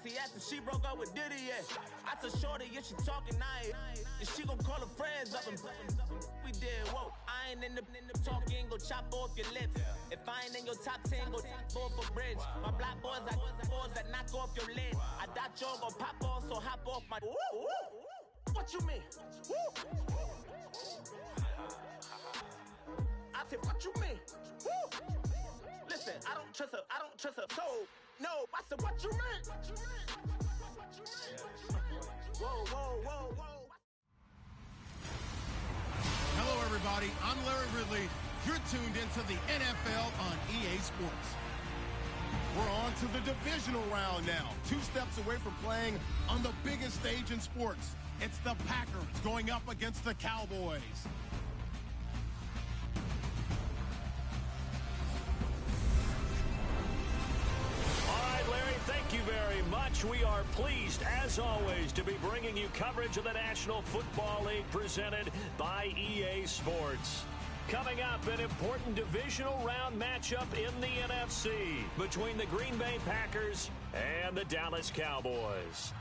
He asked if she broke up with Diddy yet. I told Shorty if she talking, I ain't. And she gon' call her friends up and we did, whoa. I ain't in the talking, go chop off your lips. If I ain't in your top 10, go top 4 for bridge. My black boys like boys that knock off your lid. I thought y'all gon' pop off, so hop off my. What you mean? I said, what you mean? Listen, I don't trust her soul. No, I said, what you mean? Whoa. Hello, everybody. I'm Larry Ridley. You're tuned into the NFL on EA Sports. We're on to the divisional round now. 2 steps away from playing on the biggest stage in sports. It's the Packers going up against the Cowboys. Thank you very much. We are pleased, as always, to be bringing you coverage of the National Football League presented by EA Sports. Coming up, an important divisional round matchup in the NFC between the Green Bay Packers and the Dallas Cowboys.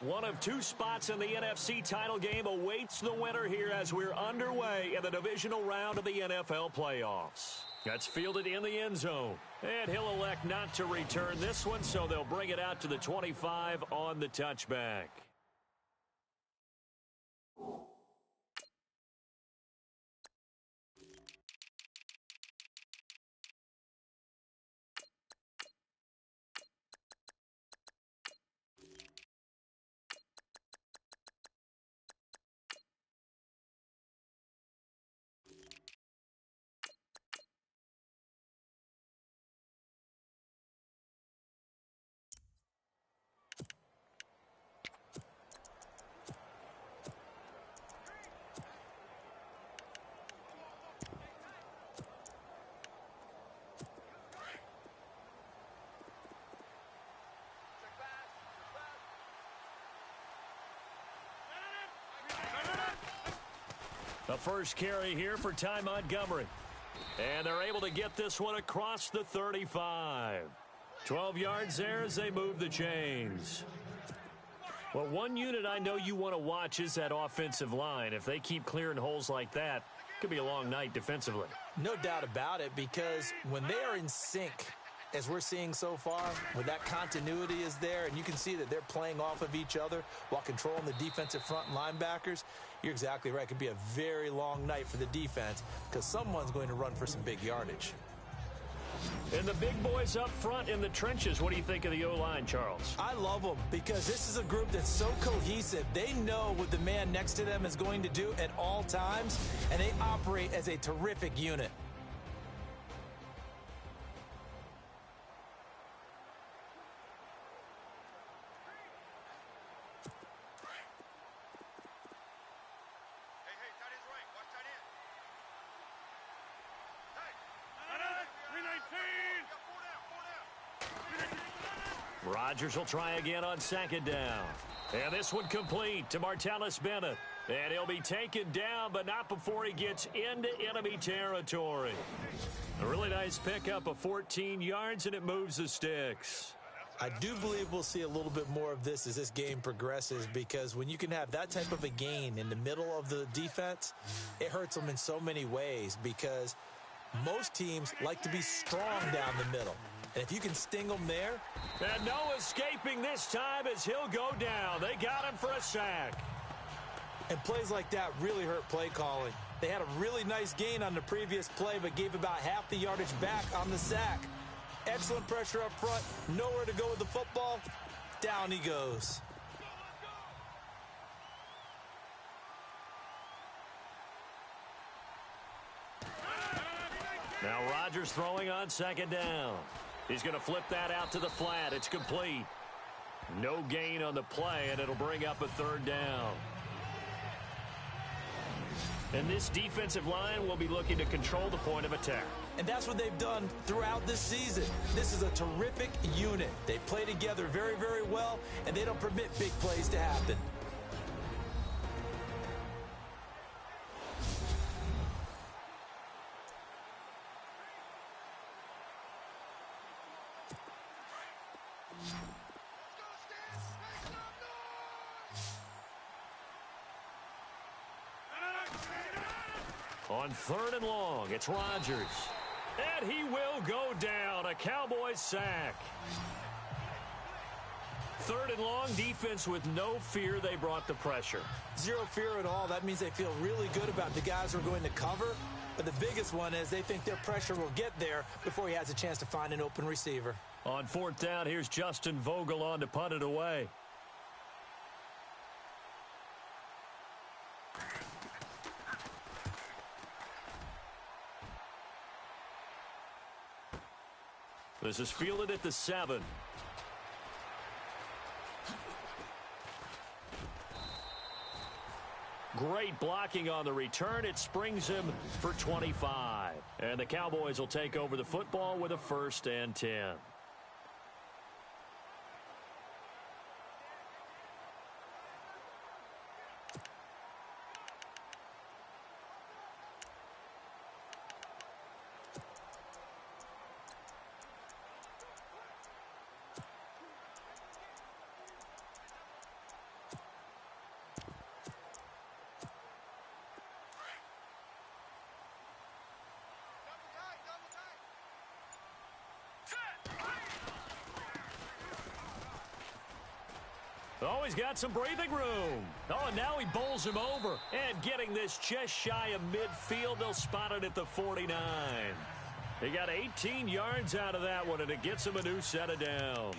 One of 2 spots in the NFC title game awaits the winner here as we're underway in the divisional round of the NFL playoffs. That's fielded in the end zone. And he'll elect not to return this one, so they'll bring it out to the 25 on the touchback. The first carry here for Ty Montgomery. And they're able to get this one across the 35. 12 yards there as they move the chains. Well, one unit I know you want to watch is that offensive line. If they keep clearing holes like that, it could be a long night defensively. No doubt about it, because when they are in sync, as we're seeing so far, when that continuity is there and you can see that they're playing off of each other while controlling the defensive front linebackers, you're exactly right. It could be a very long night for the defense because someone's going to run for some big yardage. And the big boys up front in the trenches, what do you think of the O-line, Charles? I love them because this is a group that's so cohesive. They know what the man next to them is going to do at all times, and they operate as a terrific unit. Rodgers will try again on 2nd down. And this one complete to Martellus Bennett. And he'll be taken down, but not before he gets into enemy territory. A really nice pickup of 14 yards, and it moves the sticks. I do believe we'll see a little bit more of this as this game progresses, because when you can have that type of a gain in the middle of the defense, it hurts them in so many ways, because most teams like to be strong down the middle. And if you can sting them there. And no escaping this time as he'll go down. They got him for a sack. And plays like that really hurt play calling. They had a really nice gain on the previous play, but gave about half the yardage back on the sack. Excellent pressure up front. Nowhere to go with the football. Down he goes. Now Rodgers throwing on 2nd down. He's going to flip that out to the flat. It's complete. No gain on the play, and it'll bring up a 3rd down. And this defensive line will be looking to control the point of attack. And that's what they've done throughout this season. This is a terrific unit. They play together very, very well, and they don't permit big plays to happen. On 3rd and long, it's Rodgers. And he will go down. A Cowboys sack. 3rd and long, defense with no fear. They brought the pressure. Zero fear at all. That means they feel really good about the guys who are going to cover. But the biggest one is they think their pressure will get there before he has a chance to find an open receiver. On 4th down, here's Justin Vogel on to punt it away. This is fielded at the 7. Great blocking on the return. It springs him for 25. And the Cowboys will take over the football with a 1st and 10. Oh, he's got some breathing room. Oh, and now he bowls him over. And getting this just shy of midfield, they'll spot it at the 49. He got 18 yards out of that one, and it gets him a new set of downs.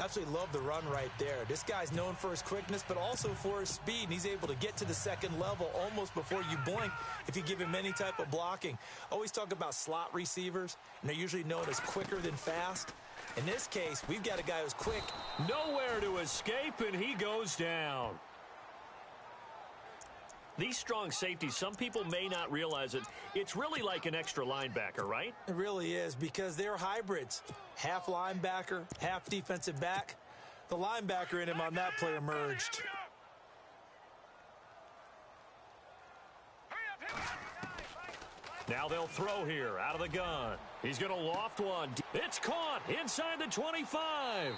Absolutely love the run right there. This guy's known for his quickness, but also for his speed. And he's able to get to the 2nd level almost before you blink if you give him any type of blocking. Always talk about slot receivers, and they're usually known as quicker than fast. In this case, we've got a guy who's quick. Nowhere to escape, and he goes down. These strong safeties, some people may not realize it. It's really like an extra linebacker, right? It really is, because they're hybrids. Half linebacker, half defensive back. The linebacker in him on that play emerged. Now they'll throw here out of the gun. He's going to loft one. It's caught inside the 25.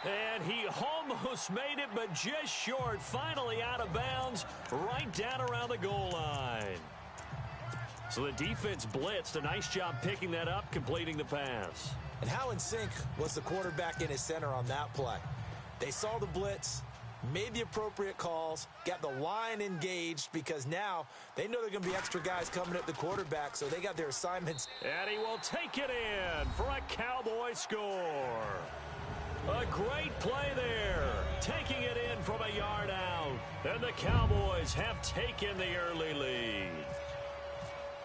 And he almost made it, but just short. Finally out of bounds, right down around the goal line. So the defense blitzed. A nice job picking that up, completing the pass. And how in sync was the quarterback in his center on that play? They saw the blitz, made the appropriate calls, got the line engaged, because now they know there are going to be extra guys coming at the quarterback, so they got their assignments. And he will take it in for a Cowboy score. A great play there, taking it in from a yard out. And the Cowboys have taken the early lead.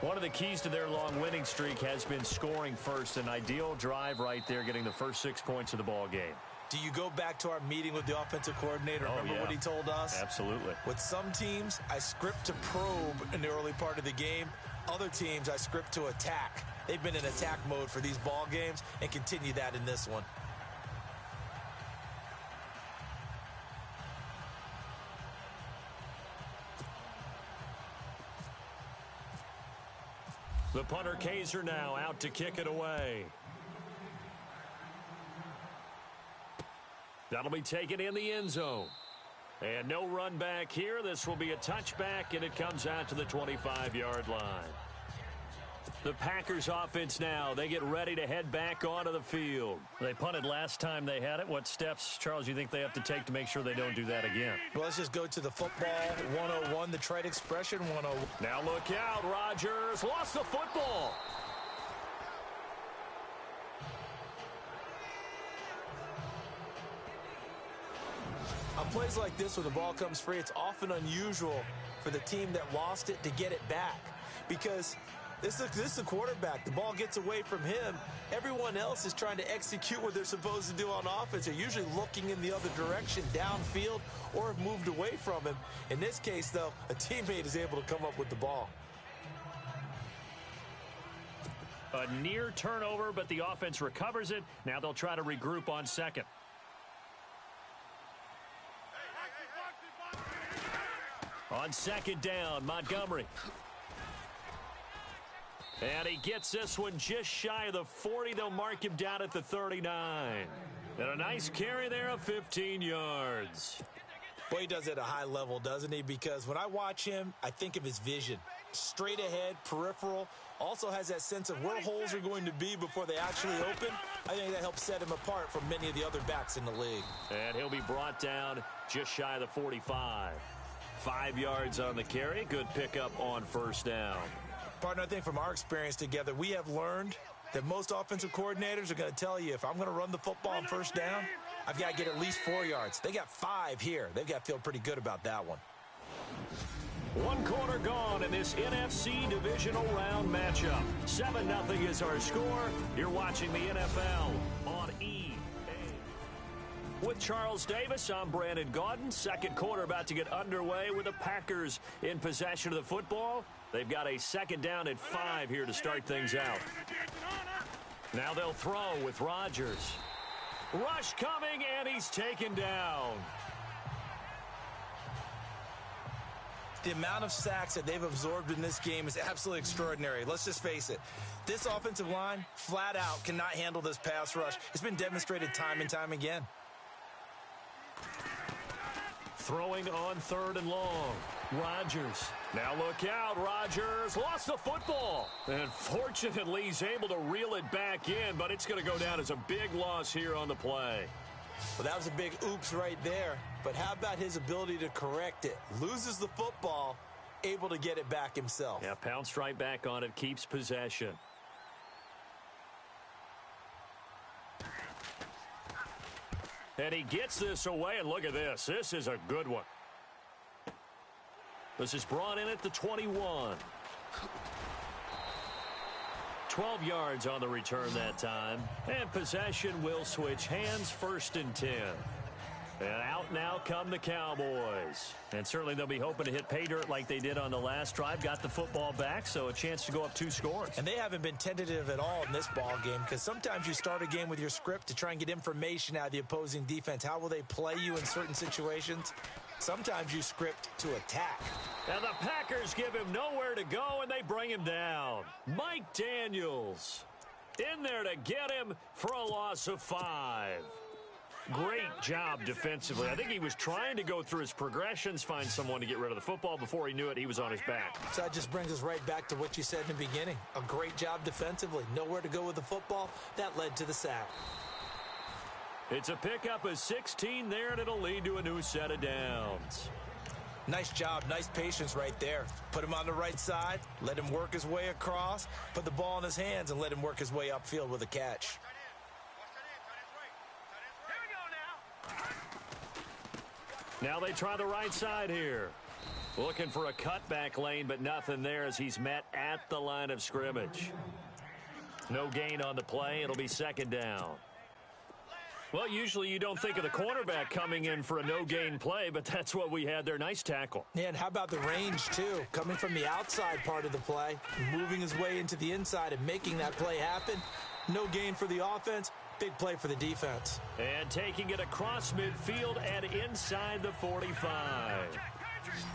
One of the keys to their long winning streak has been scoring first. An ideal drive right there, getting the first 6 points of the ball game. Do you go back to our meeting with the offensive coordinator? Remember what he told us? Absolutely. With some teams, I script to probe in the early part of the game. Other teams, I script to attack. They've been in attack mode for these ball games and continue that in this one. The punter Kaiser now out to kick it away. That'll be taken in the end zone. And no run back here. This will be a touchback, and it comes out to the 25-yard line. The Packers offense now, they get ready to head back onto the field. They punted last time they had it. What steps, Charles, you think they have to take to make sure they don't do that again? Well, let's just go to the football 101, the trade expression 101. Now look out, Rodgers lost the football. On plays like this where the ball comes free, it's often unusual for the team that lost it to get it back, because This is a quarterback. The ball gets away from him. Everyone else is trying to execute what they're supposed to do on offense. They're usually looking in the other direction, downfield, or have moved away from him. In this case, though, a teammate is able to come up with the ball. A near turnover, but the offense recovers it. Now they'll try to regroup on second. On second down, Montgomery. And he gets this one just shy of the 40. They'll mark him down at the 39. And a nice carry there of 15 yards. Boy, he does it at a high level, doesn't he? Because when I watch him, I think of his vision. Straight ahead, peripheral. Also has that sense of where holes are going to be before they actually open. I think that helps set him apart from many of the other backs in the league. And he'll be brought down just shy of the 45. 5 yards on the carry. Good pickup on first down. Partner, I think from our experience together, we have learned that most offensive coordinators are going to tell you, if I'm going to run the football on first down, I've got to get at least 4 yards. They got 5 here. They've got to feel pretty good about that one. 1 quarter gone in this NFC divisional round matchup. 7-0 is our score. You're watching the NFL on EA. With Charles Davis, I'm Brandon Gaudin. Second quarter about to get underway with the Packers in possession of the football. They've got a second down at 5 here to start things out. Now they'll throw with Rodgers. Rush coming, and he's taken down. The amount of sacks that they've absorbed in this game is absolutely extraordinary. Let's just face it. This offensive line, flat out, cannot handle this pass rush. It's been demonstrated time and time again. Throwing on 3rd and long. Rodgers. Now look out. Rodgers lost the football. And fortunately, he's able to reel it back in, but it's going to go down as a big loss here on the play. Well, that was a big oops right there. But how about his ability to correct it? Loses the football, able to get it back himself. Yeah, pounced right back on it, keeps possession. And he gets this away, and look at this. This is a good one. This is brought in at the 21. 12 yards on the return that time. And possession will switch hands, 1st and 10. And out now come the Cowboys. And certainly they'll be hoping to hit pay dirt like they did on the last drive. Got the football back, so a chance to go up 2 scores. And they haven't been tentative at all in this ball game, because sometimes you start a game with your script to try and get information out of the opposing defense. How will they play you in certain situations? Sometimes you script to attack. And the Packers give him nowhere to go, and they bring him down. Mike Daniels in there to get him for a loss of 5. Great job defensively. I think he was trying to go through his progressions, find someone to get rid of the football. Before he knew it, he was on his back. So that just brings us right back to what you said in the beginning. A great job defensively. Nowhere to go with the football. That led to the sack. It's a pickup of 16 there, and it'll lead to a new set of downs. Nice job. Nice patience right there. Put him on the right side. Let him work his way across. Put the ball in his hands and let him work his way upfield with a catch. Now they try the right side here. Looking for a cutback lane, but nothing there as he's met at the line of scrimmage. No gain on the play. It'll be second down. Well, usually you don't think of the cornerback coming in for a no-gain play, but that's what we had there. Nice tackle. Yeah, and how about the range, too? Coming from the outside part of the play, moving his way into the inside and making that play happen. No gain for the offense. Big play for the defense. And taking it across midfield and inside the 45.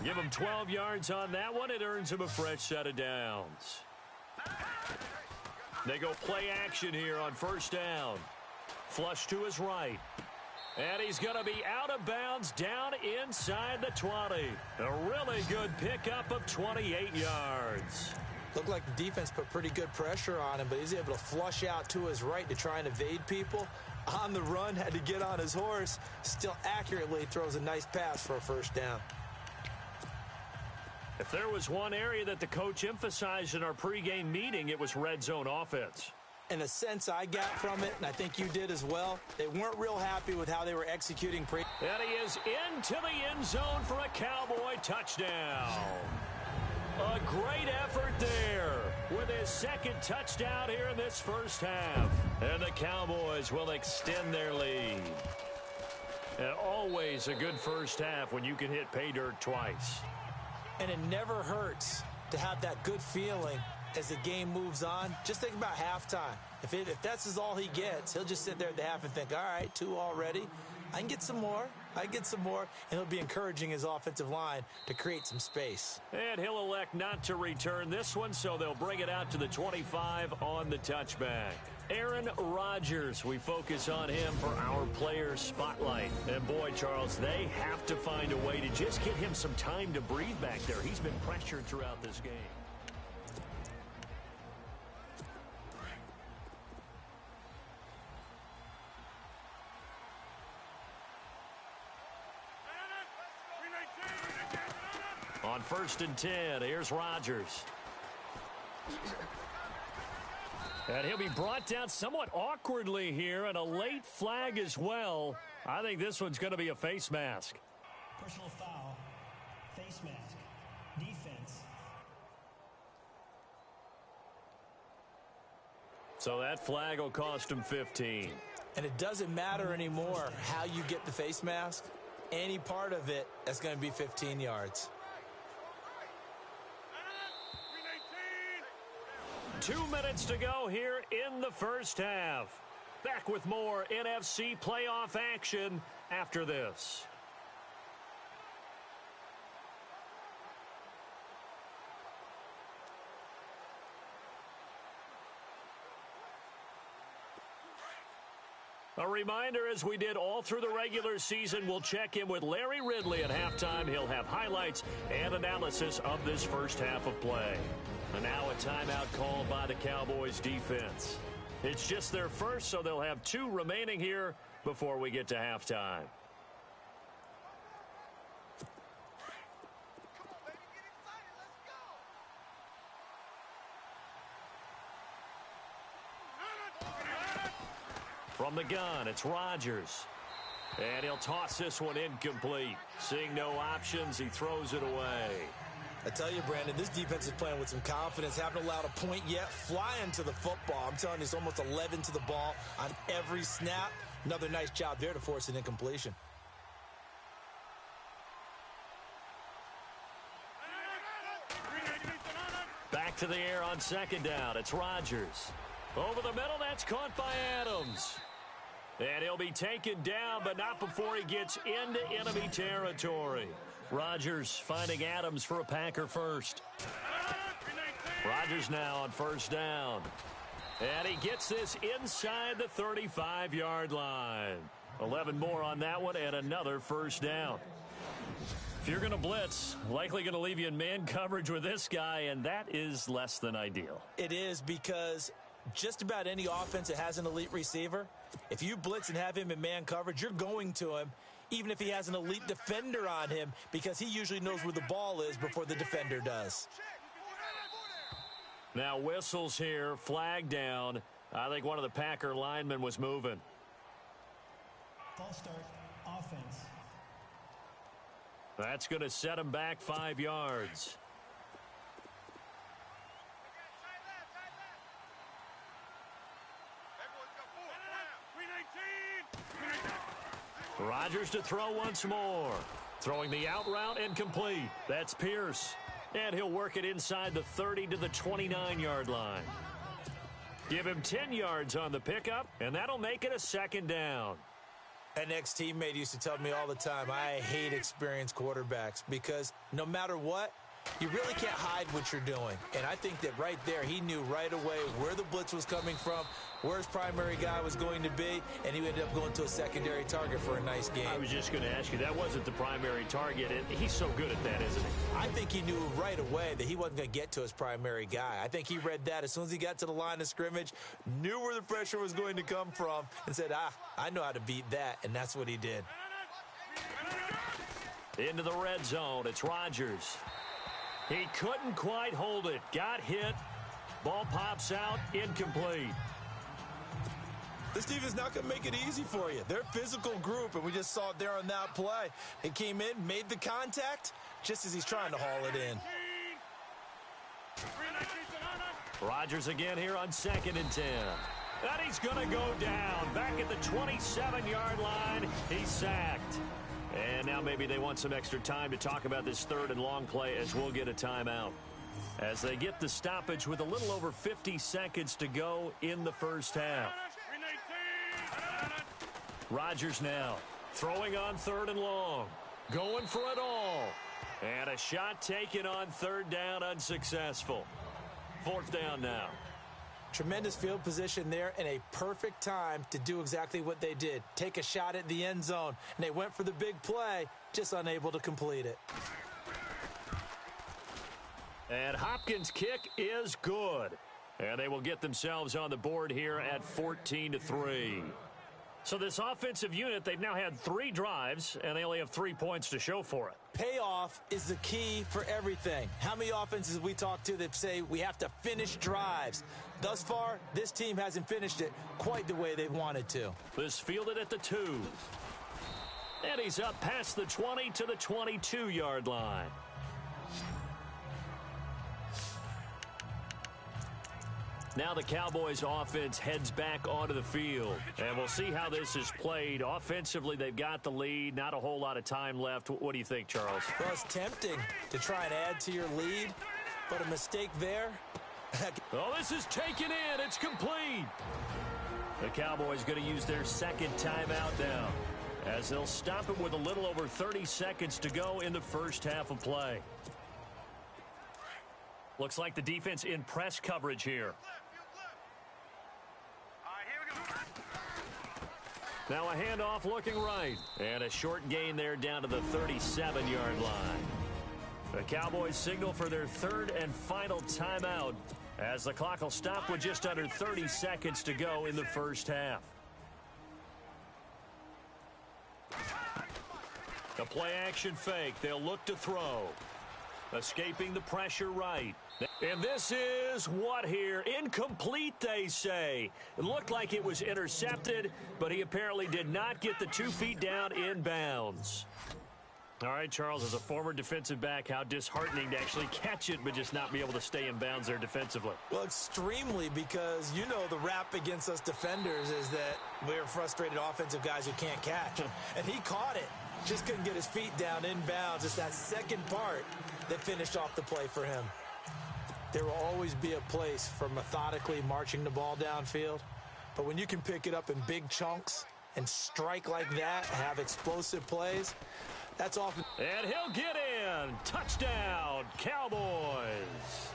Give him 12 yards on that one. It earns him a fresh set of downs. They go play action here on first down. Flush to his right. And he's going to be out of bounds down inside the 20. A really good pickup of 28 yards. Looked like the defense put pretty good pressure on him, but he's able to flush out to his right to try and evade people. On the run, had to get on his horse. Still accurately throws a nice pass for a first down. If there was one area that the coach emphasized in our pregame meeting, it was red zone offense. And the sense I got from it, and I think you did as well, they weren't real happy with how they were executing. And he is into the end zone for a Cowboy touchdown. A great effort there with his second touchdown here in this first half. And the Cowboys will extend their lead. And always a good first half when you can hit pay dirt twice. And it never hurts to have that good feeling as the game moves on. Just think about halftime. If that's all he gets, he'll just sit there at the half and think, all right, 2 already. I can get some more. And he'll be encouraging his offensive line to create some space. And he'll elect not to return this one, so they'll bring it out to the 25 on the touchback. Aaron Rodgers, we focus on him for our player spotlight. And boy, Charles, they have to find a way to just get him some time to breathe back there. He's been pressured throughout this game. On 1st and 10, here's Rodgers. And he'll be brought down somewhat awkwardly here, and a late flag as well. I think this one's going to be a face mask. Personal foul, face mask, defense. So that flag will cost him 15. And it doesn't matter anymore how you get the face mask. Any part of it, that's going to be 15 yards. 2 minutes to go here in the first half. Back with more NFC playoff action after this. A reminder, as we did all through the regular season, we'll check in with Larry Ridley at halftime. He'll have highlights and analysis of this first half of play. And now a timeout called by the Cowboys defense. It's just their first, so they'll have 2 remaining here before we get to halftime. From the gun, it's Rodgers. And he'll toss this one incomplete. Seeing no options, he throws it away. I tell you, Brandon, this defense is playing with some confidence. Haven't allowed a point yet. Flying to the football. I'm telling you, it's almost 11 to the ball on every snap. Another nice job there to force an incompletion. Back to the air on 2nd down. It's Rodgers. Over the middle, that's caught by Adams. And he'll be taken down, but not before he gets into enemy territory. Rodgers finding Adams for a Packer first. Rodgers now on 1st down. And he gets this inside the 35-yard line. 11 more on that one and another 1st down. If you're going to blitz, likely going to leave you in man coverage with this guy, and that is less than ideal. It is, because just about any offense that has an elite receiver, if you blitz and have him in man coverage, you're going to him, even if he has an elite defender on him, because he usually knows where the ball is before the defender does. Now whistles here, flag down. I think one of the Packer linemen was moving. False start, offense. That's going to set him back 5 yards. Rodgers to throw once more. Throwing the out route incomplete. That's Pierce. And he'll work it inside the 30 to the 29-yard line. Give him 10 yards on the pickup, and that'll make it a 2nd down. An ex-teammate used to tell me all the time, I hate experienced quarterbacks, because no matter what, you really can't hide what you're doing. And I think that right there, he knew right away where the blitz was coming from, where his primary guy was going to be, and he ended up going to a secondary target for a nice game. I was just going to ask you, that wasn't the primary target, and he's so good at that, isn't he? I think he knew right away that he wasn't going to get to his primary guy. I think he read that as soon as he got to the line of scrimmage, knew where the pressure was going to come from, and said, I know how to beat that, and that's what he did. Into the red zone, it's Rodgers. He couldn't quite hold it. Got hit. Ball pops out. Incomplete. This team is not going to make it easy for you. They're a physical group, and we just saw it there on that play. He came in, made the contact, just as he's trying to haul it in. Rodgers again here on 2nd and 10. And he's going to go down. Back at the 27-yard line, he's sacked. And now maybe they want some extra time to talk about this 3rd and long play as we'll get a timeout. As they get the stoppage with a little over 50 seconds to go in the first half. Rodgers now throwing on 3rd and long. Going for it all. And a shot taken on 3rd down, unsuccessful. 4th down now. Tremendous field position there and a perfect time to do exactly what they did. Take a shot at the end zone. And they went for the big play, just unable to complete it. And Hopkins' kick is good. And they will get themselves on the board here at 14-3. So this offensive unit, they've now had 3 drives, and they only have 3 points to show for it. Payoff is the key for everything. How many offenses we talk to that say we have to finish drives? Thus far, this team hasn't finished it quite the way they wanted to. This fielded at the 2. And he's up past the 20 to the 22-yard line. Now the Cowboys offense heads back onto the field. And we'll see how this is played. Offensively, they've got the lead. Not a whole lot of time left. What do you think, Charles? Well, it's tempting to try and add to your lead, but a mistake there. Oh, this is taken in. It's complete. The Cowboys going to use their 2nd timeout now, as they'll stop it with a little over 30 seconds to go in the first half of play. Looks like the defense in press coverage here. Now a handoff looking right. And a short gain there down to the 37-yard line. The Cowboys signal for their 3rd and final timeout, as the clock will stop with just under 30 seconds to go in the first half. The play action fake. They'll look to throw. Escaping the pressure right. And this is what here? Incomplete, they say. It looked like it was intercepted, but he apparently did not get the 2 feet down in bounds. All right, Charles, as a former defensive back, how disheartening to actually catch it but just not be able to stay in bounds there defensively. Well, extremely, because you know the rap against us defenders is that we're frustrated offensive guys who can't catch. And he caught it. Just couldn't get his feet down in bounds. It's that second part that finished off the play for him. There will always be a place for methodically marching the ball downfield. But when you can pick it up in big chunks and strike like that, have explosive plays, that's often. And he'll get in. Touchdown, Cowboys.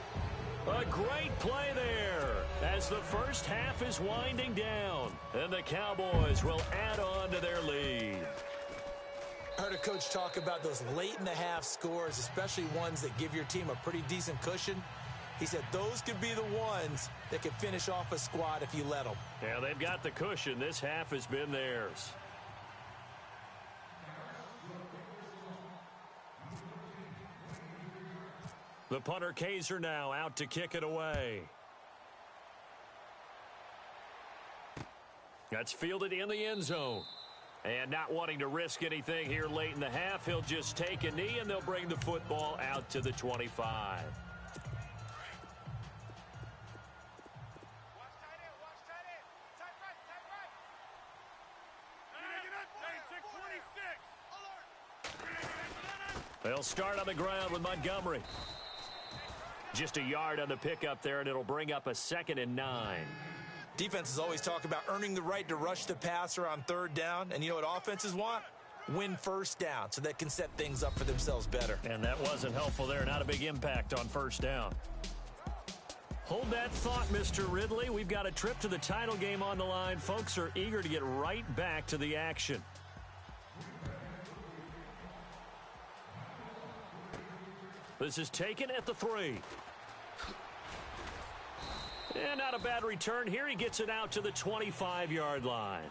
A great play there as the first half is winding down. And the Cowboys will add on to their lead. I heard a coach talk about those late-in-the-half scores, especially ones that give your team a pretty decent cushion. He said those could be the ones that can finish off a squad if you let them. Yeah, they've got the cushion. This half has been theirs. The punter Kaiser now out to kick it away. That's fielded in the end zone. And not wanting to risk anything here late in the half, he'll just take a knee and they'll bring the football out to the 25. They'll start on the ground with Montgomery. Just a yard on the pickup there, and it'll bring up a 2nd and 9. Defenses always talk about earning the right to rush the passer on 3rd down. And you know what offenses want? Win 1st down so they can set things up for themselves better. And that wasn't helpful there. Not a big impact on 1st down. Hold that thought, Mr. Ridley. We've got a trip to the title game on the line. Folks are eager to get right back to the action. This is taken at the 3. And not a bad return here. He gets it out to the 25-yard line.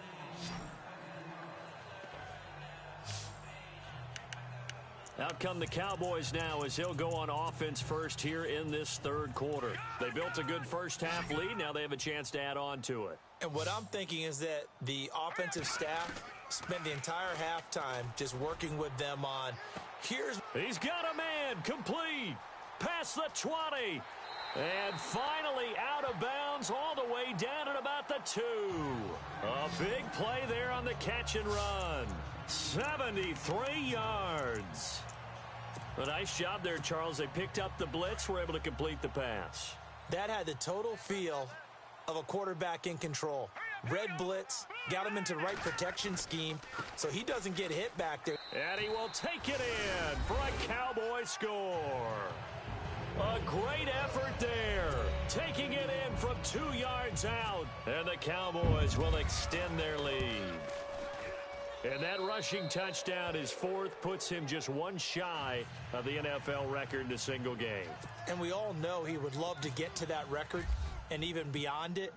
Out come the Cowboys now as he'll go on offense first here in this 3rd quarter. They built a good first half lead. Now they have a chance to add on to it. And what I'm thinking is that the offensive staff spent the entire halftime just working with them on, he's got a man complete past the 20. And finally out of bounds all the way down at about the 2. A big play there on the catch and run. 73 yards. A nice job there, Charles. They picked up the blitz, were able to complete the pass. That had the total feel of a quarterback in control. Red blitz, got him into the right protection scheme, so he doesn't get hit back there. And he will take it in for a Cowboy score. A great effort there, taking it in from 2 yards out. And the Cowboys will extend their lead. And that rushing touchdown, his 4th, puts him just one shy of the NFL record in a single game. And we all know he would love to get to that record and even beyond it,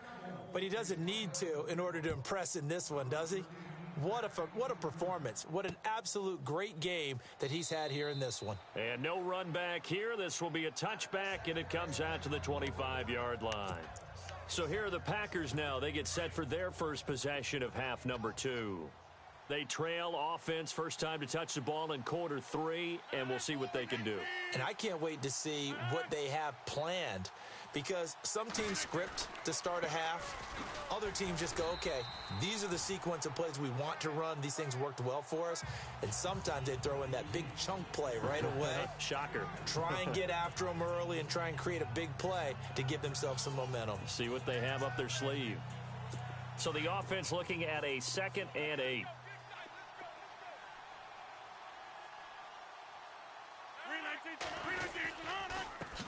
but he doesn't need to in order to impress in this one, does he? What a performance. What an absolute great game that he's had here in this one. And no run back here. This will be a touchback, and it comes out to the 25-yard line. So here are the Packers now. They get set for their first possession of half number 2. They trail offense, first time to touch the ball in quarter 3, and we'll see what they can do. And I can't wait to see what they have planned, because some teams script to start a half. Other teams just go, okay, these are the sequence of plays we want to run. These things worked well for us. And sometimes they throw in that big chunk play right away. Shocker. Try and get after them early and try and create a big play to give themselves some momentum. See what they have up their sleeve. So the offense looking at a 2nd and 8.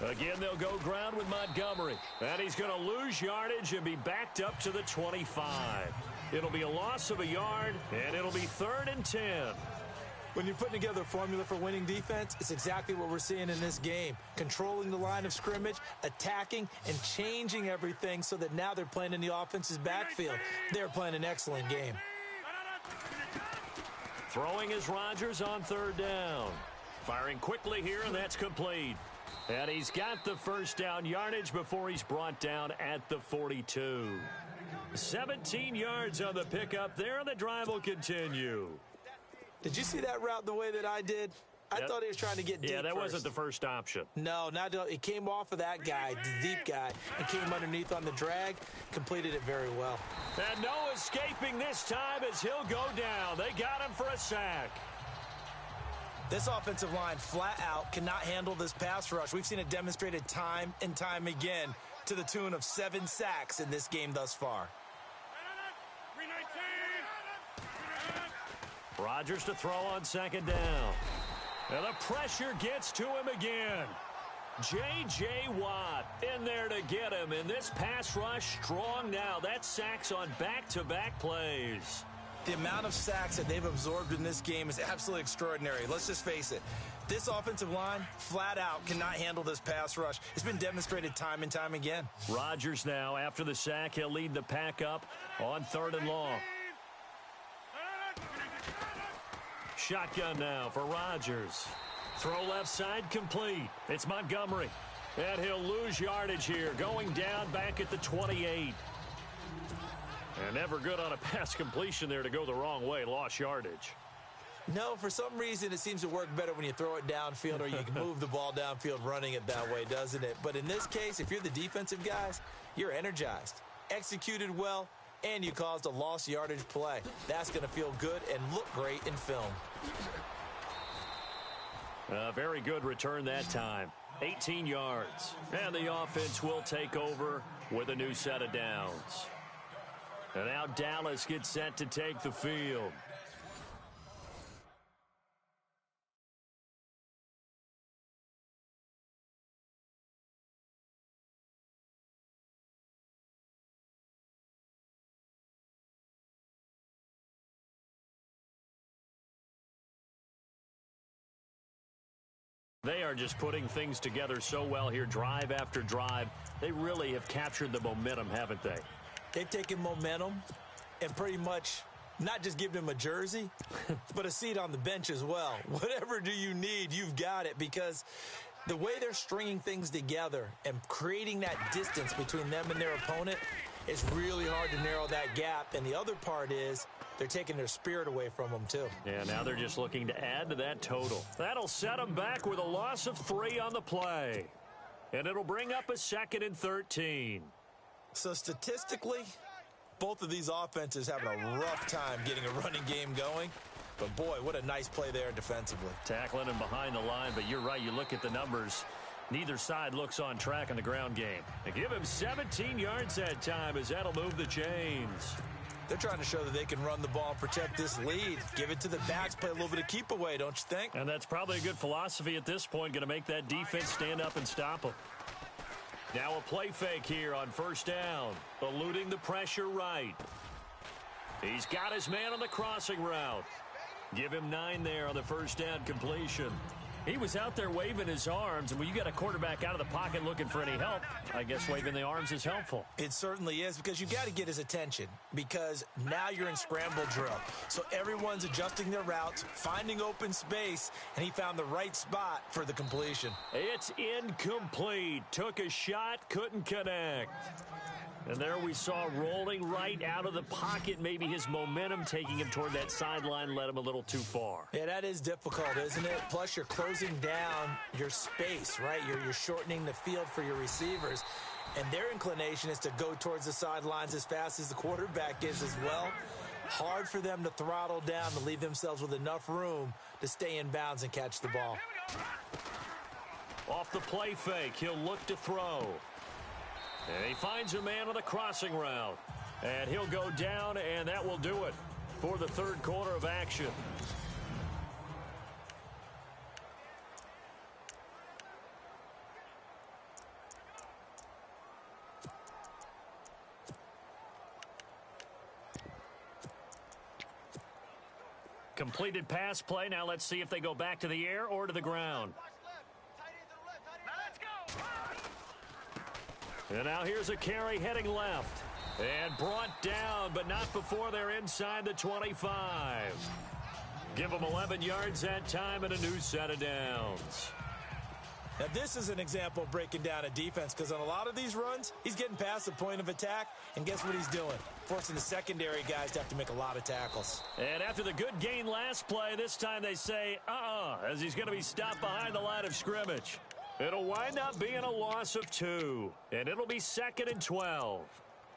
Again, they'll go ground with Montgomery. And he's going to lose yardage and be backed up to the 25. It'll be a loss of a yard, and it'll be 3rd and 10. When you're putting together a formula for winning defense, it's exactly what we're seeing in this game. Controlling the line of scrimmage, attacking, and changing everything so that now they're playing in the offense's backfield. They're playing an excellent game. Throwing is Rodgers on 3rd down. Firing quickly here, and that's complete. And he's got the first down yardage before he's brought down at the 42. 17 yards on the pickup there, and the drive will continue. Did you see that route the way that I did? I thought he was trying to get deep. Yeah, that first. wasn't the first option. No, it came off of that guy, the deep guy, and came underneath on the drag, completed it very well. And no escaping this time as he'll go down. They got him for a sack. This offensive line flat out cannot handle this pass rush. We've seen it demonstrated time and time again to the tune of 7 sacks in this game thus far. Rodgers to throw on 2nd down. And the pressure gets to him again. J.J. Watt in there to get him. And this pass rush strong now. That's sacks on back-to-back plays. The amount of sacks that they've absorbed in this game is absolutely extraordinary. Let's just face it. This offensive line, flat out, cannot handle this pass rush. It's been demonstrated time and time again. Rodgers now, after the sack, he'll lead the pack up on 3rd and long. Shotgun now for Rodgers. Throw left side complete. It's Montgomery. And he'll lose yardage here, going down back at the 28. And never good on a pass completion there to go the wrong way. Lost yardage. No, for some reason it seems to work better when you throw it downfield or you can move the ball downfield running it that way, doesn't it? But in this case, if you're the defensive guys, you're energized, executed well, and you caused a lost yardage play. That's going to feel good and look great in film. A very good return that time. 18 yards. And the offense will take over with a new set of downs. And now Dallas gets set to take the field. They are just putting things together so well here, drive after drive. They really have captured the momentum, haven't they? They've taken momentum and pretty much not just given him a jersey, but a seat on the bench as well. Whatever do you need, you've got it, because the way they're stringing things together and creating that distance between them and their opponent, it's really hard to narrow that gap. And the other part is they're taking their spirit away from them, too. Yeah, now they're just looking to add to that total. That'll set them back with a loss of 3 on the play. And it'll bring up a 2nd and 13. So statistically, both of these offenses having a rough time getting a running game going. But, boy, what a nice play there defensively. Tackling him behind the line, but you're right. You look at the numbers. Neither side looks on track in the ground game. They give him 17 yards that time as that'll move the chains. They're trying to show that they can run the ball and protect this lead. Give it to the backs, play a little bit of keep away, don't you think? And that's probably a good philosophy at this point, going to make that defense stand up and stop them. Now a play fake here on 1st down, eluding the pressure right. He's got his man on the crossing route. Give him 9 there on the 1st down completion. He was out there waving his arms, and when you got a quarterback out of the pocket looking for any help, I guess waving the arms is helpful. It certainly is, because you got to get his attention, because now you're in scramble drill. So everyone's adjusting their routes, finding open space, and he found the right spot for the completion. It's incomplete. Took a shot, couldn't connect. And there we saw rolling right out of the pocket. Maybe his momentum taking him toward that sideline led him a little too far. Yeah, that is difficult, isn't it? Plus, you're closing down your space, right? You're shortening the field for your receivers. And their inclination is to go towards the sidelines as fast as the quarterback is as well. Hard for them to throttle down to leave themselves with enough room to stay in bounds and catch the ball. Off the play fake, he'll look to throw. And he finds a man on the crossing route. And he'll go down, and that will do it for the 3rd quarter of action. Completed pass play. Now let's see if they go back to the air or to the ground. And now here's a carry heading left. And brought down, but not before they're inside the 25. Give them 11 yards that time and a new set of downs. Now, this is an example of breaking down a defense, because on a lot of these runs, he's getting past the point of attack, and guess what he's doing? Forcing the secondary guys to have to make a lot of tackles. And after the good gain last play, this time they say, as he's going to be stopped behind the line of scrimmage. It'll wind up being a loss of 2, and it'll be 2nd and 12.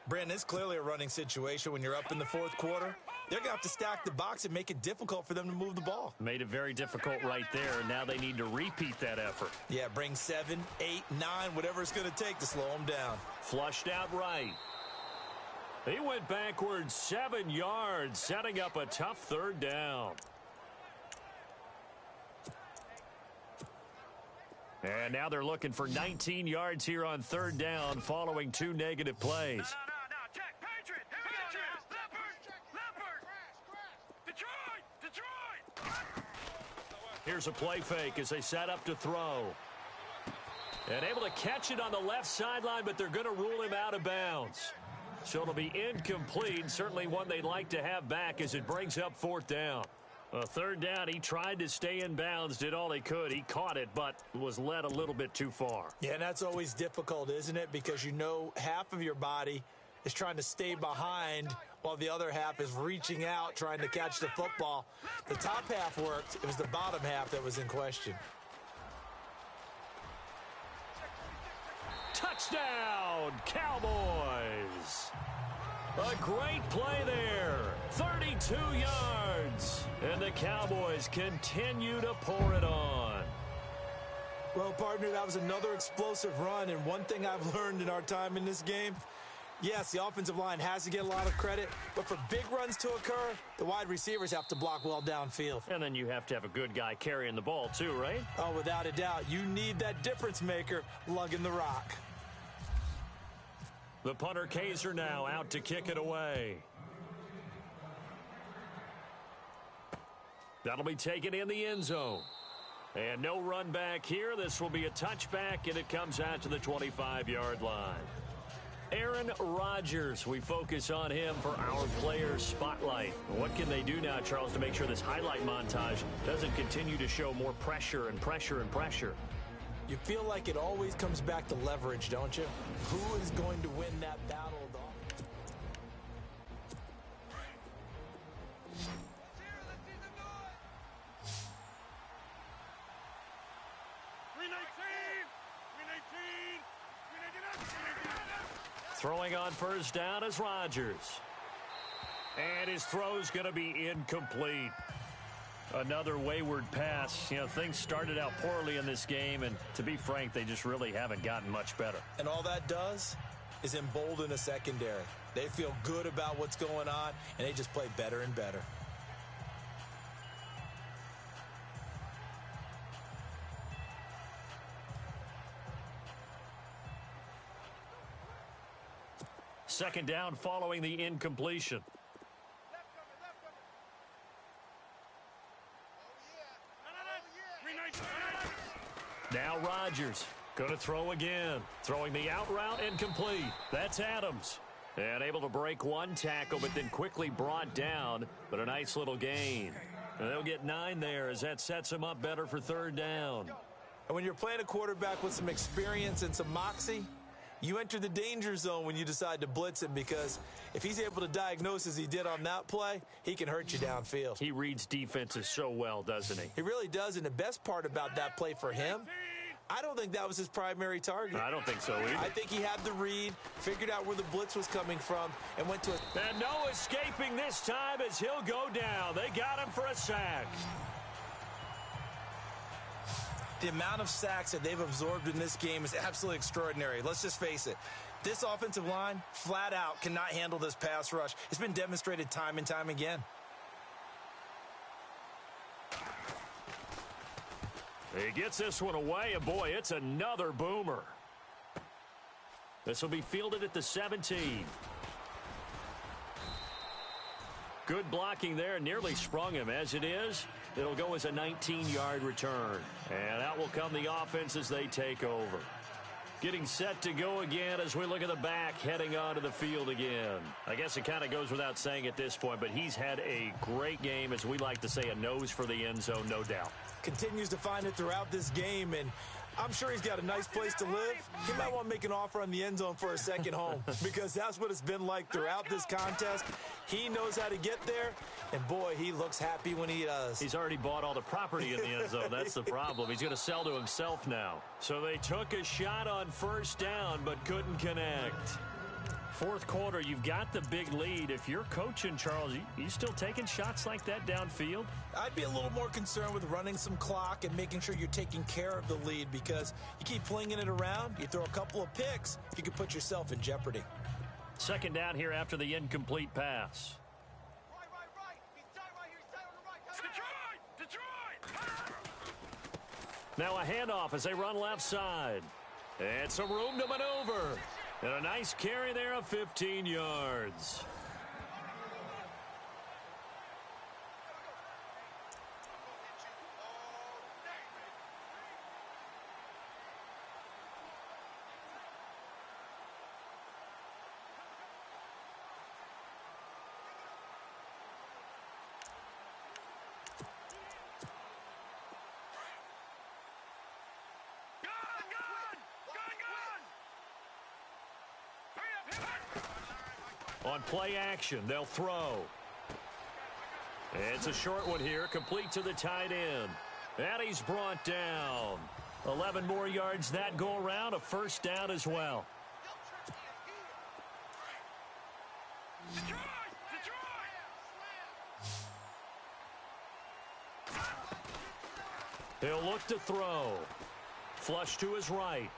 Brandon, it's clearly a running situation when you're up in the 4th quarter. They're going to have to stack the box and make it difficult for them to move the ball. Made it very difficult right there. Now they need to repeat that effort. Yeah, bring 7, 8, 9, whatever it's going to take to slow them down. Flushed out right. He went backwards 7 yards, setting up a tough 3rd down. And now they're looking for 19 yards here on 3rd down following 2 negative plays. Check. Patriot. Leopard. Detroit. Here's a play fake as they set up to throw. And able to catch it on the left sideline, but they're going to rule him out of bounds. So it'll be incomplete. Certainly one they'd like to have back as it brings up 4th down. 3rd down, he tried to stay in bounds, did all he could. He caught it, but was led a little bit too far. Yeah, and that's always difficult, isn't it? Because you know half of your body is trying to stay behind while the other half is reaching out, trying to catch the football. The top half worked. It was the bottom half that was in question. Touchdown, Cowboys! A great play there. 32 yards. And the Cowboys continue to pour it on. Well, partner, that was another explosive run. And one thing I've learned in our time in this game, yes, the offensive line has to get a lot of credit. But for big runs to occur, the wide receivers have to block well downfield. And then you have to have a good guy carrying the ball too, right? Oh, without a doubt. You need that difference maker lugging the rock. The punter Kaiser now out to kick it away. That'll be taken in the end zone. And no run back here. This will be a touchback, and it comes out to the 25-yard line. Aaron Rodgers, we focus on him for our Players Spotlight. What can they do now, Charles, to make sure this highlight montage doesn't continue to show more pressure and pressure and pressure? You feel like it always comes back to leverage, don't you? Who is going to win that battle of the offense? Green 19! Throwing on first down is Rodgers. And his throw's going to be incomplete. Another wayward pass. You know, things started out poorly in this game, and to be frank, they just really haven't gotten much better. And all that does is embolden a secondary. They feel good about what's going on, and they just play better and better. Second down following the incompletion. Now Rodgers going to throw again. Throwing the out route incomplete. That's Adams. And able to break one tackle, but then quickly brought down. But a nice little gain. And they'll get 9 there as that sets them up better for third down. And when you're playing a quarterback with some experience and some moxie, you enter the danger zone when you decide to blitz him, because if he's able to diagnose as he did on that play, he can hurt you downfield. He reads defenses so well, doesn't he? He really does, and the best part about that play for him, I don't think that was his primary target. I don't think so either. I think he had the read, figured out where the blitz was coming from, and went to it. And no escaping this time as he'll go down. They got him for a sack. The amount of sacks that they've absorbed in this game is absolutely extraordinary. Let's just face it. This offensive line, flat out, cannot handle this pass rush. It's been demonstrated time and time again. He gets this one away, and boy, it's another boomer. This will be fielded at the 17. Good blocking there, nearly sprung him. As it is, it'll go as a 19-yard return. And out will come the offense as they take over. Getting set to go again as we look at the back, heading onto the field again. I guess it kind of goes without saying at this point, but he's had a great game, as we like to say, a nose for the end zone, no doubt. Continues to find it throughout this game, and I'm sure he's got a nice place to live. He might want to make an offer on the end zone for a second home, because that's what it's been like throughout this contest. He knows how to get there, and boy, he looks happy when he does. He's already bought all the property in the end zone. That's the problem. He's going to sell to himself now. So they took a shot on first down, but couldn't connect. Fourth quarter, you've got the big lead. If you're coaching, Charles, you still taking shots like that downfield? I'd be a little more concerned with running some clock and making sure you're taking care of the lead, because you keep flinging it around, you throw a couple of picks, you can put yourself in jeopardy. Second down here after the incomplete pass. Now a handoff as they run left side. And some room to maneuver. And a nice carry there of 15 yards. On play action, they'll throw. It's a short one here, complete to the tight end. And he's brought down. 11 more yards that go around, a first down as well. He'll look to throw. Flush to his right.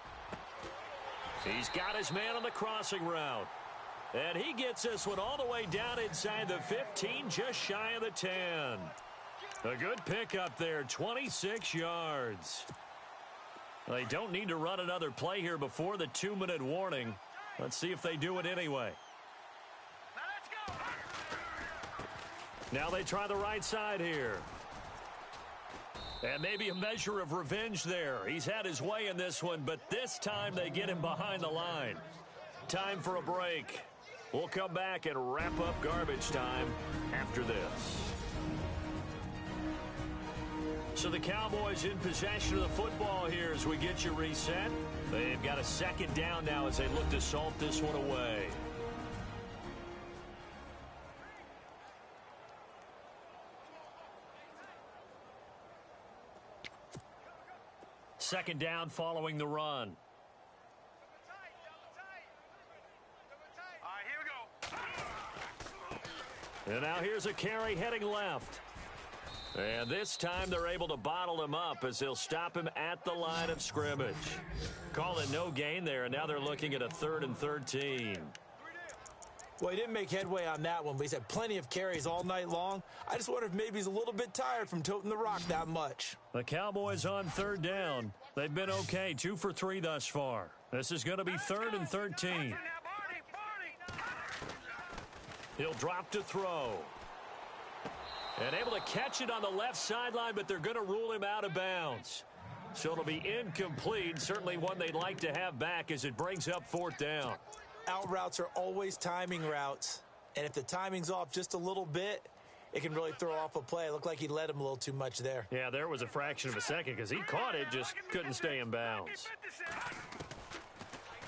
He's got his man on the crossing route. And he gets this one all the way down inside the 15, just shy of the 10. A good pickup there, 26 yards. They don't need to run another play here before the 2-minute warning. Let's see if they do it anyway. Now they try the right side here. And maybe a measure of revenge there. He's had his way in this one, but this time they get him behind the line. Time for a break. We'll come back and wrap up garbage time after this. So the Cowboys in possession of the football here as we get you reset. They've got a second down now as they look to salt this one away. Second down following the run. And now here's a carry heading left. And this time they're able to bottle him up as they'll stop him at the line of scrimmage. Call it no gain there, and now they're looking at a 3rd and 13. Well, he didn't make headway on that one, but he's had plenty of carries all night long. I just wonder if maybe he's a little bit tired from toting the rock that much. The Cowboys on 3rd down. They've been okay, 2 for 3 thus far. This is going to be 3rd and 13. He'll drop to throw. And able to catch it on the left sideline, but they're going to rule him out of bounds. So it'll be incomplete, certainly one they'd like to have back as it brings up 4th down. Out routes are always timing routes, and if the timing's off just a little bit, it can really throw off a play. It looked like he led him a little too much there. Yeah, there was a fraction of a second because he caught it, just couldn't stay in bounds.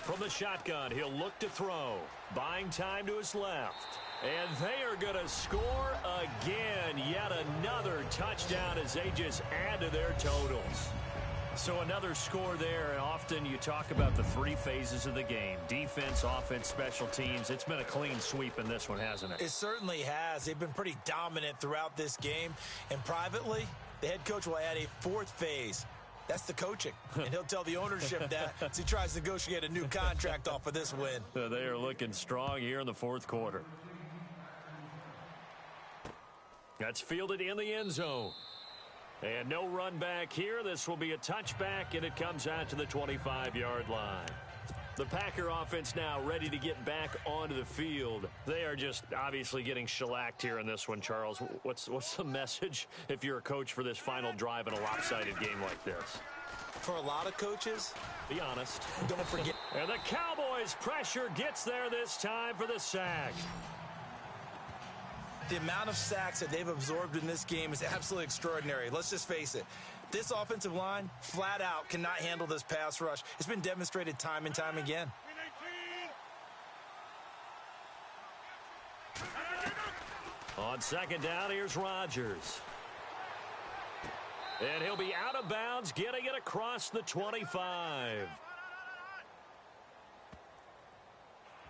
From the shotgun, he'll look to throw. Buying time to his left. And they are going to score again. Yet another touchdown as they just add to their totals. So another score there, and often you talk about the 3 phases of the game. Defense, offense, special teams. It's been a clean sweep in this one, hasn't it? It certainly has. They've been pretty dominant throughout this game. And privately, the head coach will add a 4th phase. That's the coaching. And he'll tell the ownership that as he tries to negotiate a new contract off of this win. They are looking strong here in the 4th quarter. That's fielded in the end zone. And no run back here. This will be a touchback, and it comes out to the 25-yard line. The Packer offense now ready to get back onto the field. They are just obviously getting shellacked here in this one, Charles. What's the message if you're a coach for this final drive in a lopsided game like this? For a lot of coaches, be honest. Don't forget. And the Cowboys' pressure gets there this time for the sack. The amount of sacks that they've absorbed in this game is absolutely extraordinary. Let's just face it. This offensive line, flat out, cannot handle this pass rush. It's been demonstrated time and time again. On 2nd down, here's Rodgers. And he'll be out of bounds, getting it across the 25.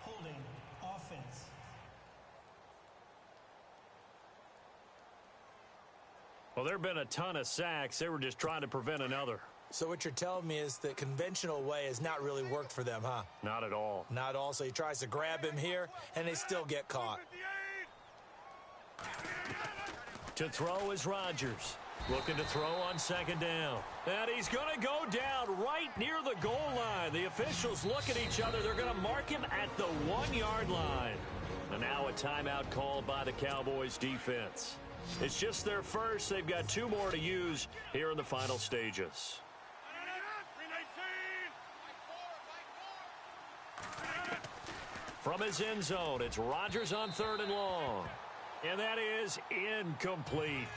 Holding offense. Well, there have been a ton of sacks. They were just trying to prevent another. So what you're telling me is the conventional way has not really worked for them, huh? Not at all. Not at all. So he tries to grab him here, and they still get caught. To throw is Rodgers. Looking to throw on 2nd down. And he's going to go down right near the goal line. The officials look at each other. They're going to mark him at the 1-yard line. And now a timeout called by the Cowboys defense. It's just their first. They've got 2 more to use here in the final stages. From his end zone, it's Rodgers on 3rd and long. And that is incomplete.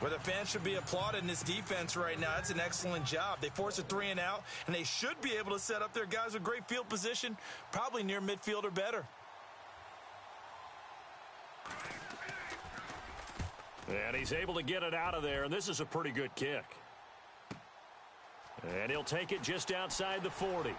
Well, the fans should be applauding this defense right now. It's an excellent job. They force a 3 and out, and they should be able to set up their guys with great field position, probably near midfield or better. And he's able to get it out of there, and this is a pretty good kick. And he'll take it just outside the 40.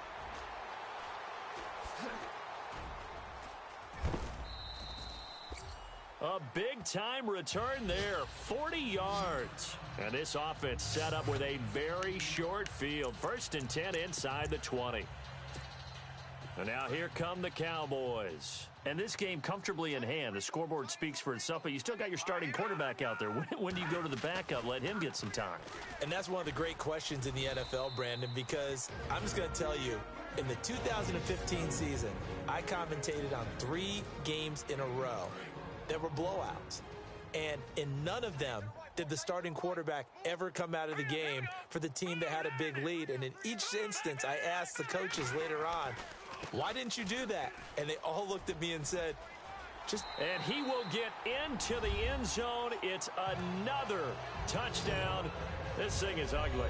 A big-time return there, 40 yards. And this offense set up with a very short field. 1st and 10 inside the 20. And now here come the Cowboys. And this game comfortably in hand. The scoreboard speaks for itself, but you still got your starting quarterback out there. When do you go to the backup? Let him get some time. And that's one of the great questions in the NFL, Brandon, because I'm just going to tell you, in the 2015 season, I commentated on 3 games in a row that were blowouts. And in none of them did the starting quarterback ever come out of the game for the team that had a big lead. And in each instance, I asked the coaches later on, why didn't you do that? And they all looked at me and said, And he will get into the end zone. It's another touchdown. This thing is ugly.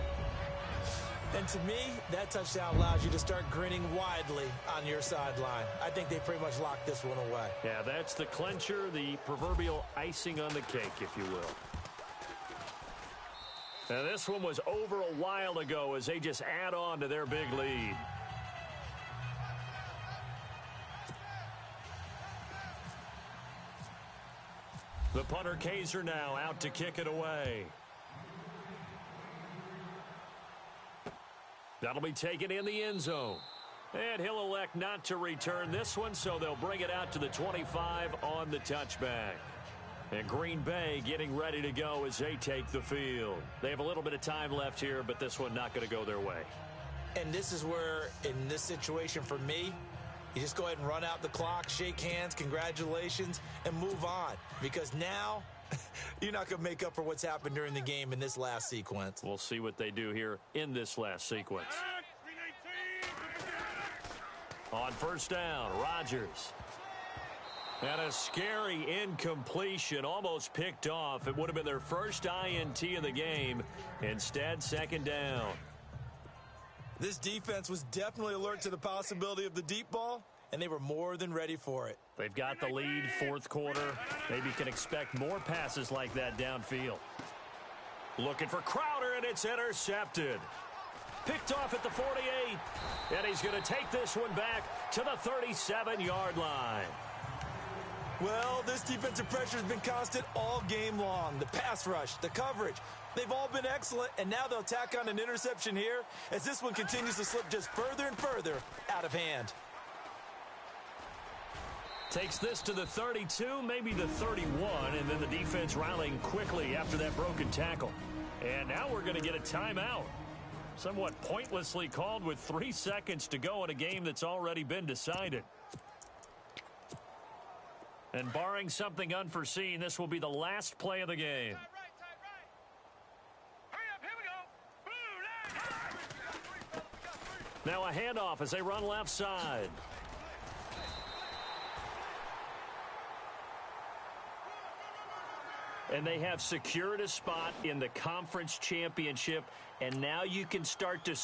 And to me, that touchdown allows you to start grinning widely on your sideline. I think they pretty much locked this one away. Yeah, that's the clincher, the proverbial icing on the cake, if you will. And this one was over a while ago as they just add on to their big lead. The punter Kaiser now out to kick it away. That'll be taken in the end zone. And he'll elect not to return this one, so they'll bring it out to the 25 on the touchback. And Green Bay getting ready to go as they take the field. They have a little bit of time left here, but this one not going to go their way. And this is where, in this situation for me, you just go ahead and run out the clock, shake hands, congratulations, and move on. Because now, you're not going to make up for what's happened during the game in this last sequence. We'll see what they do here in this last sequence. On first down, Rodgers. And a scary incompletion, almost picked off. It would have been their first INT of the game. Instead, second down. This defense was definitely alert to the possibility of the deep ball, and they were more than ready for it. They've got the lead, fourth quarter. Maybe can expect more passes like that downfield. Looking for Crowder, and it's intercepted. Picked off at the 48, and he's going to take this one back to the 37-yard line. Well, this defensive pressure has been constant all game long. The pass rush, the coverage, they've all been excellent, and now they'll tack on an interception here as this one continues to slip just further and further out of hand. Takes this to the 32, maybe the 31, and then the defense rallying quickly after that broken tackle. And now we're going to get a timeout. Somewhat pointlessly called with 3 seconds to go in a game that's already been decided. And barring something unforeseen, this will be the last play of the game. Now a handoff as they run left side. And they have secured a spot in the conference championship, and now you can start to